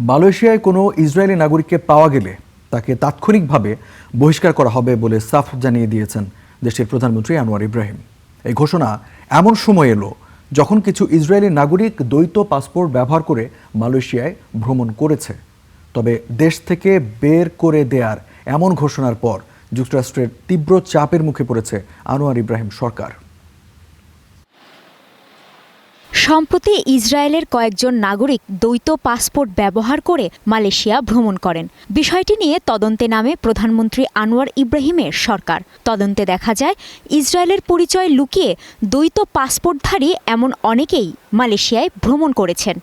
মালয়েশিয়ায় কোনো ইসরায়েলি নাগরিককে পাওয়া গেলে তাকে তাৎক্ষণিকভাবে বহিষ্কার করা হবে বলে সাফ জানিয়ে দিয়েছেন দেশটির প্রধানমন্ত্রী আনোয়ার ইব্রাহিম। এই ঘোষণা এমন সময় এলো যখন কিছু ইসরায়েলি নাগরিক দ্বৈত পাসপোর্ট ব্যবহার করে মালয়েশিয়ায় ভ্রমণ করেছে। তবে দেশ থেকে বের করে দেয়ার এমন ঘোষণার পর যুক্তরাষ্ট্রের তীব্র চাপের মুখে পড়েছে আনোয়ার ইব্রাহিম সরকার। সম্প্রতি ইসরায়েলের কয়েকজন নাগরিক দ্বৈত পাসপোর্ট ব্যবহার করে মালয়েশিয়া ভ্রমণ করেন। বিষয়টি নিয়ে তদন্তে নামে প্রধানমন্ত্রী আনোয়ার ইব্রাহিমের সরকার। তদন্তে দেখা যায় ইসরায়েলের পরিচয় লুকিয়ে দ্বৈত পাসপোর্টধারী এমন অনেকেই মালয়েশিয়ায় ভ্রমণ করেছেন।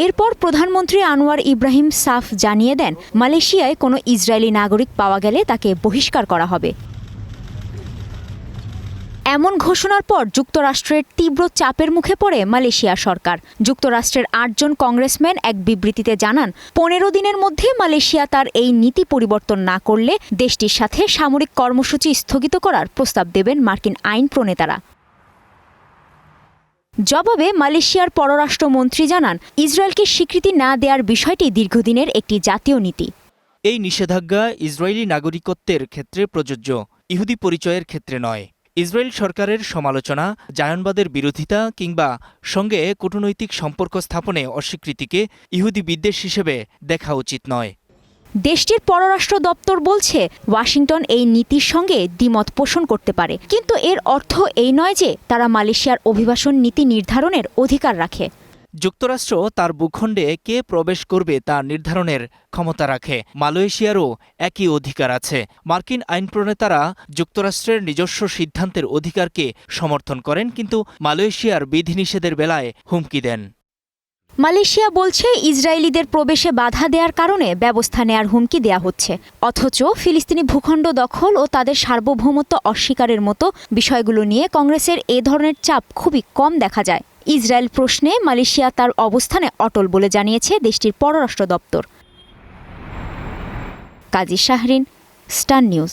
এরপর প্রধানমন্ত্রী আনোয়ার ইব্রাহিম সাফ জানিয়ে দেন, মালয়েশিয়ায় কোনো ইসরায়েলি নাগরিক পাওয়া গেলে তাকে বহিষ্কার করা হবে। এমন ঘোষণার পর যুক্তরাষ্ট্রের তীব্র চাপের মুখে পড়ে মালয়েশিয়া সরকার। যুক্তরাষ্ট্রের ৮ জন কংগ্রেসম্যান এক বিবৃতিতে জানান, ১৫ দিনের মধ্যে মালয়েশিয়া তার এই নীতি পরিবর্তন না করলে দেশটির সাথে সামরিক কর্মসূচি স্থগিত করার প্রস্তাব দেবেন মার্কিন আইন প্রণেতারা। জবাবে মালয়েশিয়ার পররাষ্ট্রমন্ত্রী জানান, ইসরায়েলকে স্বীকৃতি না দেওয়ার বিষয়টি দীর্ঘদিনের একটি জাতীয় নীতি। এই নিষেধাজ্ঞা ইসরায়েলি নাগরিকত্বের ক্ষেত্রে প্রযোজ্য, ইহুদি পরিচয়ের ক্ষেত্রে নয়। ইসরায়েল সরকারের সমালোচনা, জায়নবাদের বিরোধিতা কিংবা সঙ্গে কূটনৈতিক সম্পর্ক স্থাপনে অস্বীকৃতিকে ইহুদি বিদ্বেষ হিসেবে দেখা উচিত নয়। দেশটির পররাষ্ট্র দপ্তর বলছে, ওয়াশিংটন এই নীতির সঙ্গে দ্বিমত পোষণ করতে পারে, কিন্তু এর অর্থ এই নয় যে তারা মালয়েশিয়ার অভিবাসন নীতি নির্ধারণের অধিকার রাখে। যুক্তরাষ্ট্র তার ভূখণ্ডে কে প্রবেশ করবে তা নির্ধারণের ক্ষমতা রাখে। মালয়েশিয়ারও একই অধিকার আছে। মার্কিন আইন প্রণেতারা যুক্তরাষ্ট্রের নিজস্ব সিদ্ধান্তের অধিকারকে সমর্থন করেন, কিন্তু মালয়েশিয়ার বিধিনিষেধের বেলায় হুমকি দেন। মালয়েশিয়া বলছে, ইসরায়েলিদের প্রবেশে বাধা দেওয়ার কারণে ব্যবস্থা নেয়ার হুমকি দেয়া হচ্ছে। অথচ ফিলিস্তিনি ভূখণ্ড দখল ও তাদের সার্বভৌমত্ব অস্বীকারের মতো বিষয়গুলো নিয়ে কংগ্রেসের এ ধরনের চাপ খুবই কম দেখা যায়। ইসরায়েল প্রশ্নে মালয়েশিয়া তার অবস্থানে অটল বলে জানিয়েছে দেশটির পররাষ্ট্র দপ্তর। কাজী শাহরিন, স্টার নিউজ।